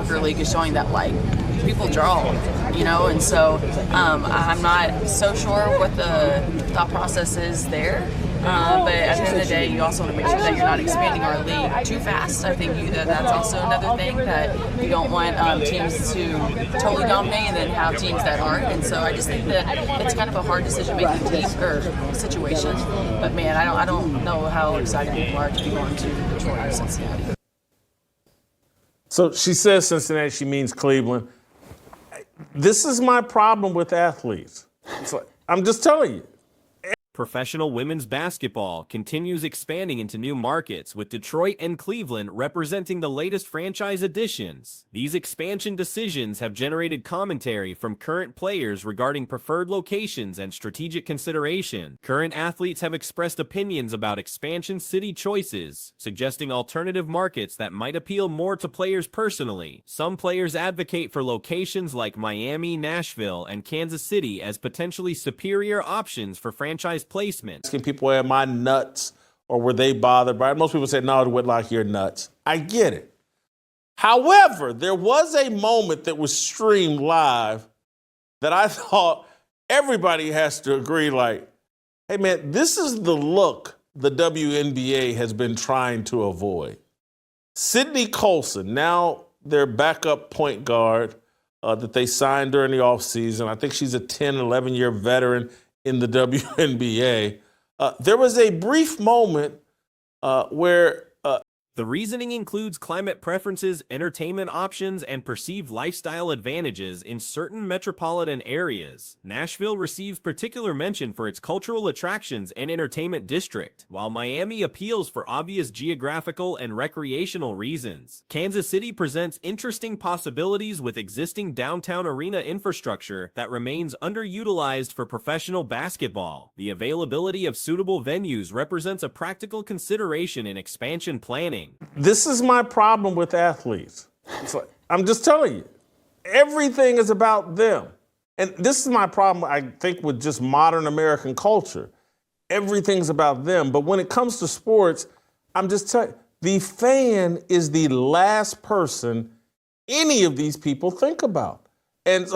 soccer league is showing that, like, people draw, you know, and so I'm not so sure what the thought process is there. But at the end of the day, you also want to make sure that you're not expanding our league too fast. I think that's also another thing, that you don't want teams to totally dominate and then have teams that aren't. And so I just think that it's kind of a hard decision-making situation. But man, I don't know how excited people are to be going to Detroit or Cincinnati. So she says Cincinnati, she means Cleveland. This is my problem with athletes. I'm just telling you. Professional women's basketball continues expanding into new markets, with Detroit and Cleveland representing the latest franchise additions. These expansion decisions have generated commentary from current players regarding preferred locations and strategic consideration. Current athletes have expressed opinions about expansion city choices, suggesting alternative markets that might appeal more to players personally. Some players advocate for locations like Miami, Nashville, and Kansas City as potentially superior options for franchise placement. Asking people, am I nuts or were they bothered by it? Most people say, no, Whitlock, you're nuts. I get it. However, there was a moment that was streamed live that I thought everybody has to agree, like, hey, man, this is the look the WNBA has been trying to avoid. Sydney Colson, now their backup point guard that they signed during the offseason. I think she's a 10, 11-year veteran in the WNBA. There was a brief moment where the reasoning includes climate preferences, entertainment options, and perceived lifestyle advantages in certain metropolitan areas. Nashville receives particular mention for its cultural attractions and entertainment district, while Miami appeals for obvious geographical and recreational reasons. Kansas City presents interesting possibilities with existing downtown arena infrastructure that remains underutilized for professional basketball. The availability of suitable venues represents a practical consideration in expansion planning. This is my problem with athletes. I'm just telling you, everything is about them. And this is my problem, I think, with just modern American culture. Everything's about them. But when it comes to sports, I'm just telling you, the fan is the last person any of these people think about. And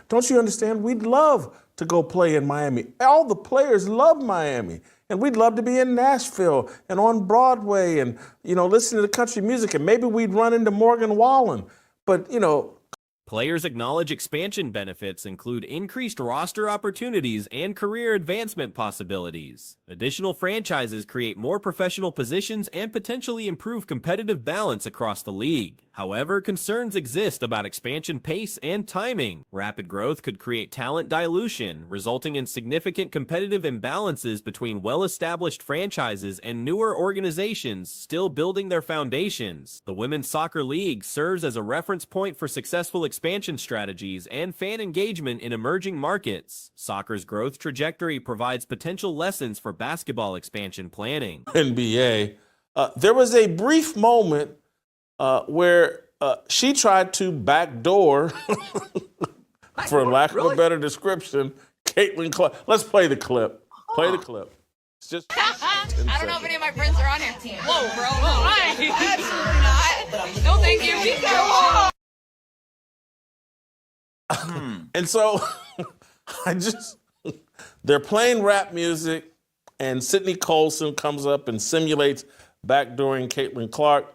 don't you understand? We'd love to go play in Miami. All the players love Miami. And we'd love to be in Nashville and on Broadway and, you know, listen to the country music. And maybe we'd run into Morgan Wallen. But, you know, players acknowledge expansion benefits include increased roster opportunities and career advancement possibilities. Additional franchises create more professional positions and potentially improve competitive balance across the league. However, concerns exist about expansion pace and timing. Rapid growth could create talent dilution, resulting in significant competitive imbalances between well-established franchises and newer organizations still building their foundations. The Women's Soccer League serves as a reference point for successful expansion strategies and fan engagement in emerging markets. Soccer's growth trajectory provides potential lessons for basketball expansion planning. NBA, there was a brief moment where she tried to backdoor, for lack of a better description, Caitlin Clark. Let's play the clip. Play the clip. It's just. I don't know if any of my friends are on your team. Whoa, bro. Absolutely not. No, thank you. And so they're playing rap music, and Sydney Colson comes up and simulates backdooring Caitlin Clark.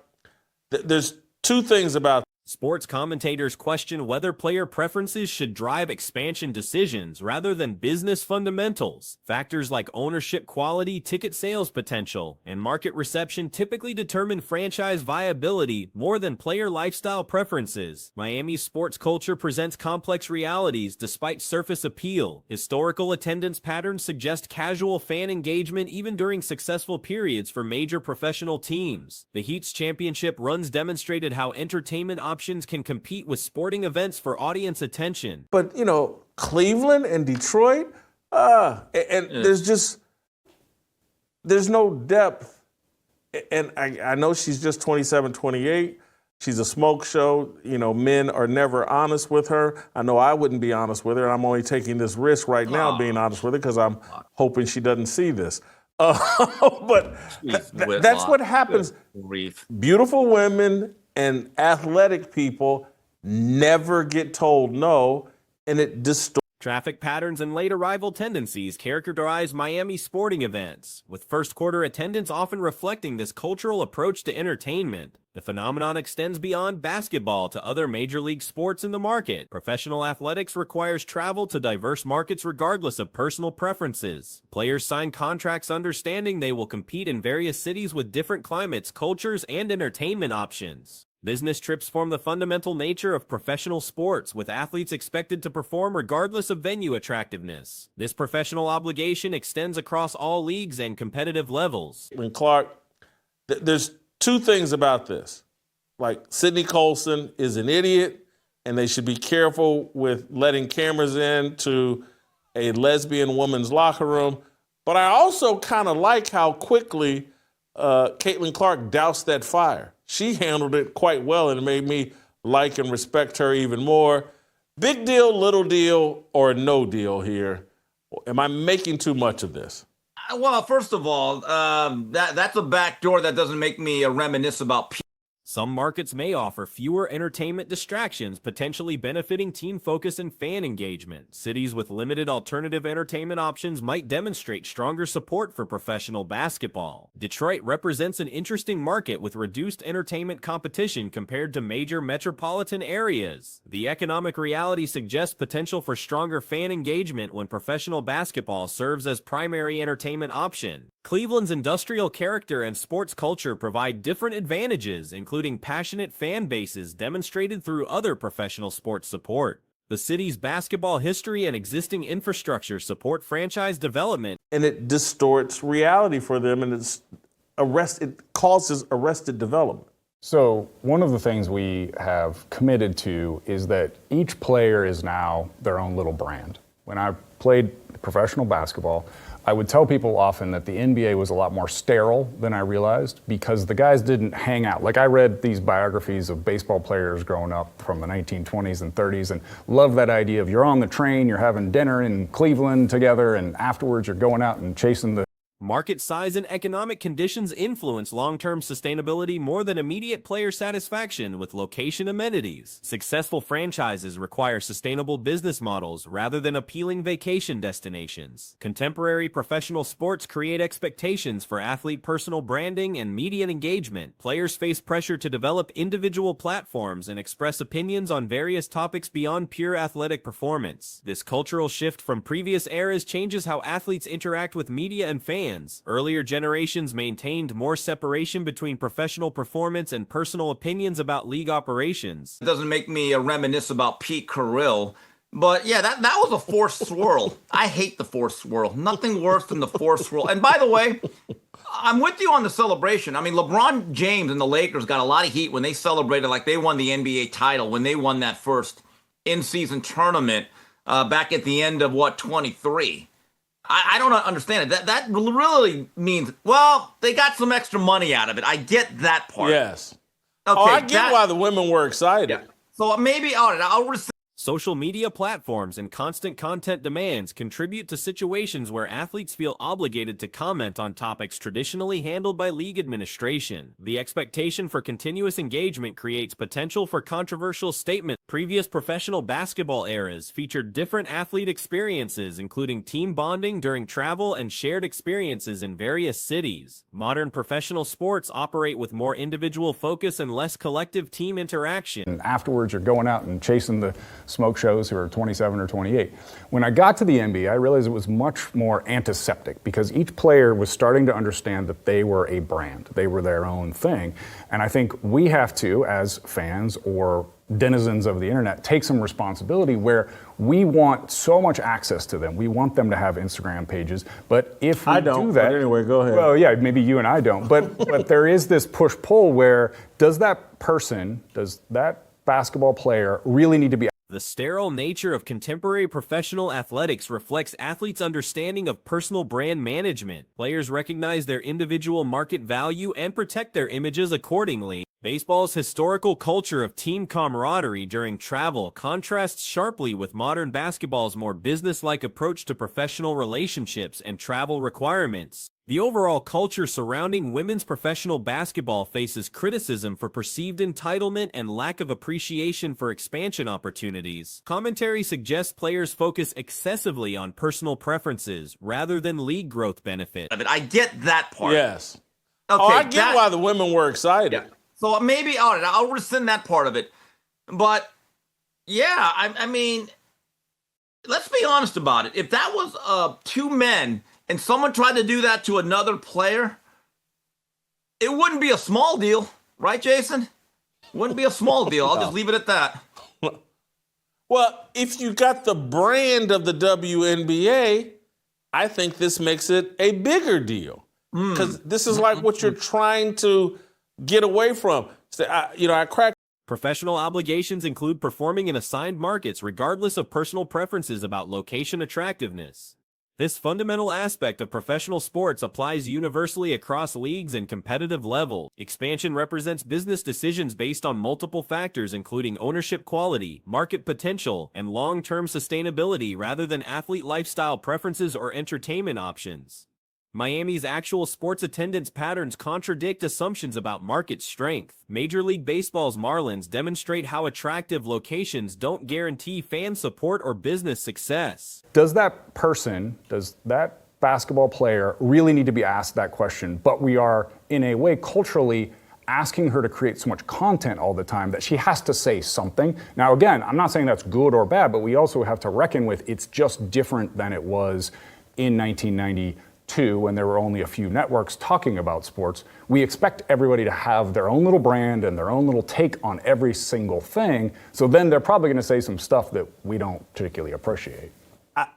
There's two things about Sports commentators question whether player preferences should drive expansion decisions rather than business fundamentals. Factors like ownership quality, ticket sales potential, and market reception typically determine franchise viability more than player lifestyle preferences. Miami's sports culture presents complex realities despite surface appeal. Historical attendance patterns suggest casual fan engagement even during successful periods for major professional teams. The Heat's championship runs demonstrated how entertainment options can compete with sporting events for audience attention. But, you know, Cleveland and Detroit, there's no depth. And I know she's just 27, 28. She's a smoke show. You know, men are never honest with her. I know I wouldn't be honest with her. I'm only taking this risk right now being honest with her because I'm hoping she doesn't see this. But that's what happens. Beautiful women And athletic people never get told no, and it distorts. Traffic patterns and late arrival tendencies characterize Miami sporting events, with first quarter attendance often reflecting this cultural approach to entertainment. The phenomenon extends beyond basketball to other major league sports in the market. Professional athletics requires travel to diverse markets regardless of personal preferences. Players sign contracts understanding they will compete in various cities with different climates, cultures, and entertainment options. Business trips form the fundamental nature of professional sports, with athletes expected to perform regardless of venue attractiveness. This professional obligation extends across all leagues and competitive levels. And Clark, there's two things about this. Like, Sidney Colson is an idiot, and they should be careful with letting cameras into a lesbian woman's locker room. But I also kind of like how quickly Caitlin Clark doused that fire. She handled it quite well, and it made me like and respect her even more. Big deal, little deal, or no deal here? Am I making too much of this? Well, first of all, that's a backdoor that doesn't make me reminisce about Some markets may offer fewer entertainment distractions, potentially benefiting team focus and fan engagement. Cities with limited alternative entertainment options might demonstrate stronger support for professional basketball. Detroit represents an interesting market with reduced entertainment competition compared to major metropolitan areas. The economic reality suggests potential for stronger fan engagement when professional basketball serves as primary entertainment option. Cleveland's industrial character and sports culture provide different advantages, including passionate fan bases demonstrated through other professional sports support. The city's basketball history and existing infrastructure support franchise development. And it distorts reality for them, and it causes arrested development. So one of the things we have committed to is that each player is now their own little brand. When I played professional basketball, I would tell people often that the NBA was a lot more sterile than I realized, because the guys didn't hang out. Like, I read these biographies of baseball players growing up from the 1920s and 30s and love that idea of you're on the train, you're having dinner in Cleveland together, and afterwards you're going out and chasing the Market size and economic conditions influence long-term sustainability more than immediate player satisfaction with location amenities. Successful franchises require sustainable business models rather than appealing vacation destinations. Contemporary professional sports create expectations for athlete personal branding and media engagement. Players face pressure to develop individual platforms and express opinions on various topics beyond pure athletic performance. This cultural shift from previous eras changes how athletes interact with media and fans. Earlier generations maintained more separation between professional performance and personal opinions about league operations. It doesn't make me reminisce about Pete Carrill. But yeah, that was a forced swirl. I hate the forced swirl. Nothing worse than the forced swirl. And by the way, I'm with you on the celebration. I mean, LeBron James and the Lakers got a lot of heat when they celebrated like they won the NBA title, when they won that first in-season tournament back at the end of, 23. I don't understand it. That really means, well, they got some extra money out of it. I get that part. Yes. Okay, I get why the women were excited. Yeah. So maybe, all right, I'll Social media platforms and constant content demands contribute to situations where athletes feel obligated to comment on topics traditionally handled by league administration. The expectation for continuous engagement creates potential for controversial statements. Previous professional basketball eras featured different athlete experiences, including team bonding during travel and shared experiences in various cities. Modern professional sports operate with more individual focus and less collective team interaction. And afterwards, you're going out and chasing the smoke shows who are 27 or 28. When I got to the NBA, I realized it was much more antiseptic, because each player was starting to understand that they were a brand. They were their own thing. And I think we have to, as fans or denizens of the internet, take some responsibility where we want so much access to them. We want them to have Instagram pages, but if we do that, but anyway, go ahead. Well, yeah, maybe you and I don't, but there is this push-pull where does that basketball player really need to be? The sterile nature of contemporary professional athletics reflects athletes' understanding of personal brand management. Players recognize their individual market value and protect their images accordingly. Baseball's historical culture of team camaraderie during travel contrasts sharply with modern basketball's more business-like approach to professional relationships and travel requirements. The overall culture surrounding women's professional basketball faces criticism for perceived entitlement and lack of appreciation for expansion opportunities. Commentary suggests players focus excessively on personal preferences rather than league growth benefit. I get that part. Yes. Okay, I get why the women were excited. Yeah. So maybe I'll rescind that part of it. But yeah, I mean, let's be honest about it. If that was 2 men and someone tried to do that to another player, it wouldn't be a small deal, right, Jason? Wouldn't be a small deal. I'll just leave it at that. Well, if you got the brand of the WNBA, I think this makes it a bigger deal. Because this is like what you're trying to get away from. I crack. Professional obligations include performing in assigned markets regardless of personal preferences about location attractiveness. This fundamental aspect of professional sports applies universally across leagues and competitive level. Expansion represents business decisions based on multiple factors including ownership quality, market potential, and long-term sustainability rather than athlete lifestyle preferences or entertainment options. Miami's actual sports attendance patterns contradict assumptions about market strength. Major League Baseball's Marlins demonstrate how attractive locations don't guarantee fan support or business success. Does that basketball player really need to be asked that question? But we are, in a way, culturally asking her to create so much content all the time that she has to say something. Now, again, I'm not saying that's good or bad, but we also have to reckon with it's just different than it was in 1992. When there were only a few networks talking about sports. We expect everybody to have their own little brand and their own little take on every single thing. So then they're probably going to say some stuff that we don't particularly appreciate.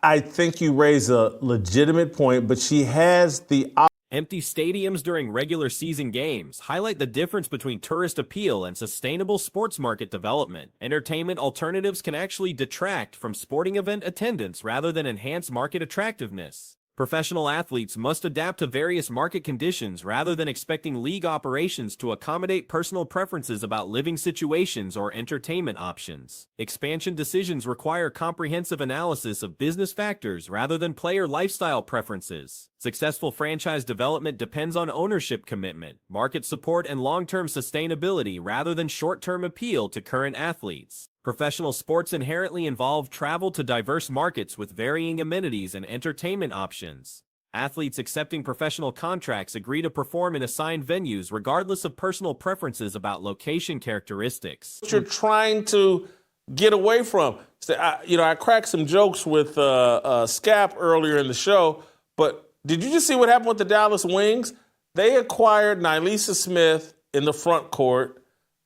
I think you raise a legitimate point, but she has the Empty stadiums during regular season games highlight the difference between tourist appeal and sustainable sports market development. Entertainment alternatives can actually detract from sporting event attendance rather than enhance market attractiveness. Professional athletes must adapt to various market conditions rather than expecting league operations to accommodate personal preferences about living situations or entertainment options. Expansion decisions require comprehensive analysis of business factors rather than player lifestyle preferences. Successful franchise development depends on ownership commitment, market support, and long-term sustainability rather than short-term appeal to current athletes. Professional sports inherently involve travel to diverse markets with varying amenities and entertainment options. Athletes accepting professional contracts agree to perform in assigned venues regardless of personal preferences about location characteristics. What you're trying to get away from. I cracked some jokes with Scap earlier in the show, but did you just see what happened with the Dallas Wings? They acquired Nylisa Smith in the front court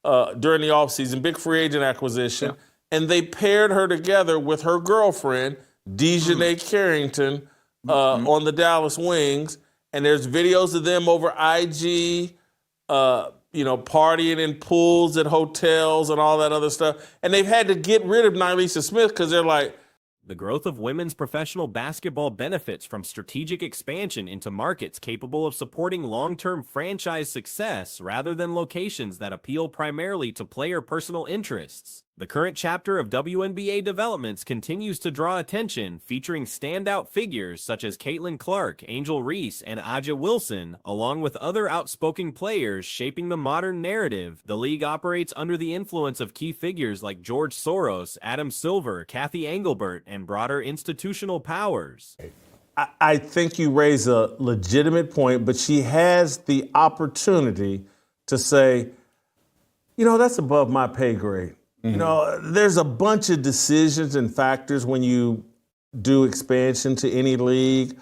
during the offseason, big free agent acquisition, and they paired her together with her girlfriend, Dejanay Carrington, on the Dallas Wings. And there's videos of them over IG, partying in pools at hotels and all that other stuff. And they've had to get rid of Nylisa Smith because they're like, the growth of women's professional basketball benefits from strategic expansion into markets capable of supporting long-term franchise success rather than locations that appeal primarily to player personal interests. The current chapter of WNBA developments continues to draw attention, featuring standout figures such as Caitlin Clark, Angel Reese, and Aja Wilson, along with other outspoken players shaping the modern narrative. The league operates under the influence of key figures like George Soros, Adam Silver, Kathy Engelbert, and broader institutional powers. I think you raise a legitimate point, but she has the opportunity to say, that's above my pay grade. There's a bunch of decisions and factors when you do expansion to any league.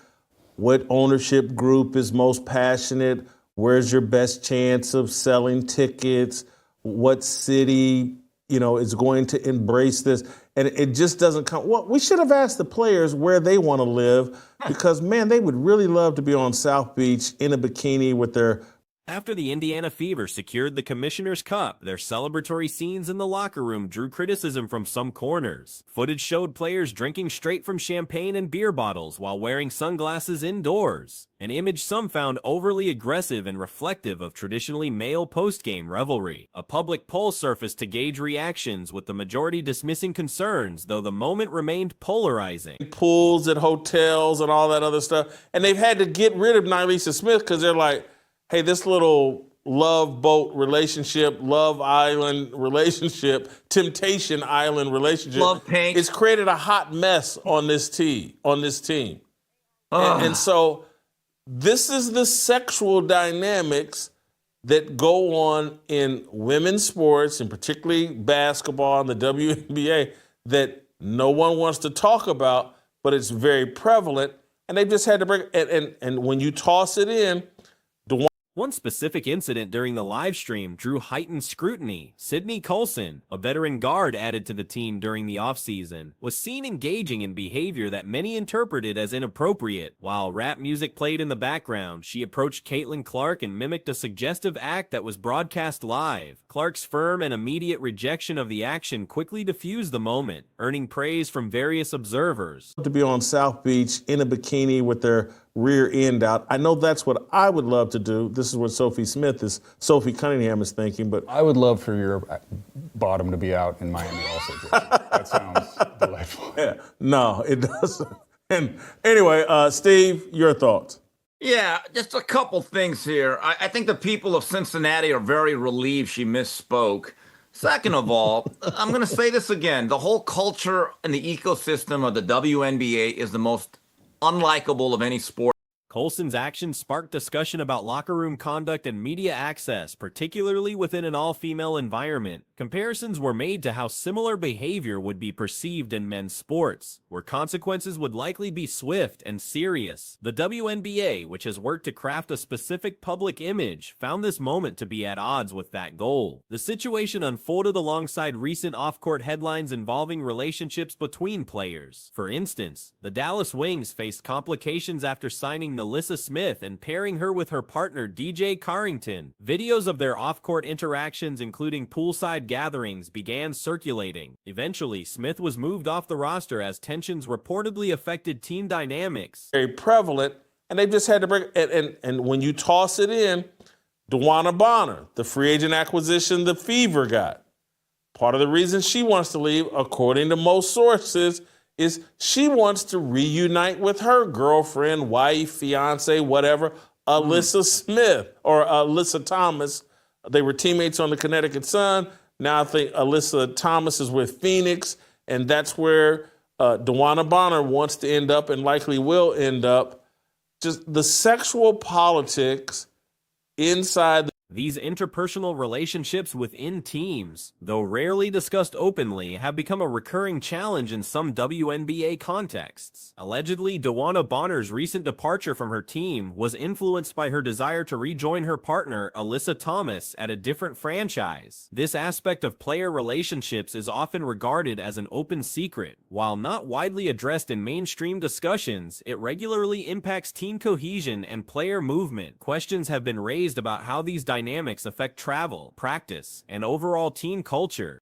What ownership group is most passionate? Where's your best chance of selling tickets? What city, is going to embrace this? And it just doesn't come. Well, we should have asked the players where they want to live because, man, they would really love to be on South Beach in a bikini with their After the Indiana Fever secured the Commissioner's Cup, their celebratory scenes in the locker room drew criticism from some corners. Footage showed players drinking straight from champagne and beer bottles while wearing sunglasses indoors, an image some found overly aggressive and reflective of traditionally male post-game revelry. A public poll surfaced to gauge reactions, with the majority dismissing concerns, though the moment remained polarizing. Pools at hotels and all that other stuff. And they've had to get rid of Nylisa Smith because they're like, hey, this little love boat relationship, Love Island relationship, Temptation Island relationship, Love paint. It's created a hot mess on this team. And so this is the sexual dynamics that go on in women's sports, and particularly basketball and the WNBA, that no one wants to talk about, but it's very prevalent. And they've just had to bring it. And when you toss it in, one specific incident during the live stream drew heightened scrutiny. Sydney Colson, a veteran guard added to the team during the offseason, was seen engaging in behavior that many interpreted as inappropriate. While rap music played in the background, she approached Caitlin Clark and mimicked a suggestive act that was broadcast live. Clark's firm and immediate rejection of the action quickly diffused the moment, earning praise from various observers. To be on South Beach in a bikini with their rear end out. I know that's what I would love to do. This is what Sophie Cunningham is thinking, but I would love for your bottom to be out in Miami also, Jason. That sounds delightful. yeah, no, it doesn't. And anyway, Steve, your thoughts? Yeah, just a couple things here. I think the people of Cincinnati are very relieved she misspoke. Second of all, I'm going to say this again. The whole culture and the ecosystem of the WNBA is the most unlikable of any sport. Colson's actions sparked discussion about locker room conduct and media access, particularly within an all-female environment. Comparisons were made to how similar behavior would be perceived in men's sports, where consequences would likely be swift and serious. The WNBA, which has worked to craft a specific public image, found this moment to be at odds with that goal. The situation unfolded alongside recent off-court headlines involving relationships between players. For instance, the Dallas Wings faced complications after signing Nylisa Smith and pairing her with her partner DJ Carrington. Videos of their off-court interactions, including poolside gatherings, began circulating. Eventually, Smith was moved off the roster as tensions reportedly affected team dynamics. Very prevalent, and they've just had to bring it. And when you toss it in, DeWanna Bonner, the free agent acquisition the Fever got. Part of the reason she wants to leave, according to most sources, is she wants to reunite with her girlfriend, wife, fiance, whatever, Alyssa Smith or Alyssa Thomas. They were teammates on the Connecticut Sun. Now I think Alyssa Thomas is with Phoenix, and that's where DeWanna Bonner wants to end up and likely will end up. Just the sexual politics inside These interpersonal relationships within teams, though rarely discussed openly, have become a recurring challenge in some WNBA contexts. Allegedly, DeWanna Bonner's recent departure from her team was influenced by her desire to rejoin her partner, Alyssa Thomas, at a different franchise. This aspect of player relationships is often regarded as an open secret. While not widely addressed in mainstream discussions, it regularly impacts team cohesion and player movement. Questions have been raised about how these dynamics affect travel, practice, and overall team culture.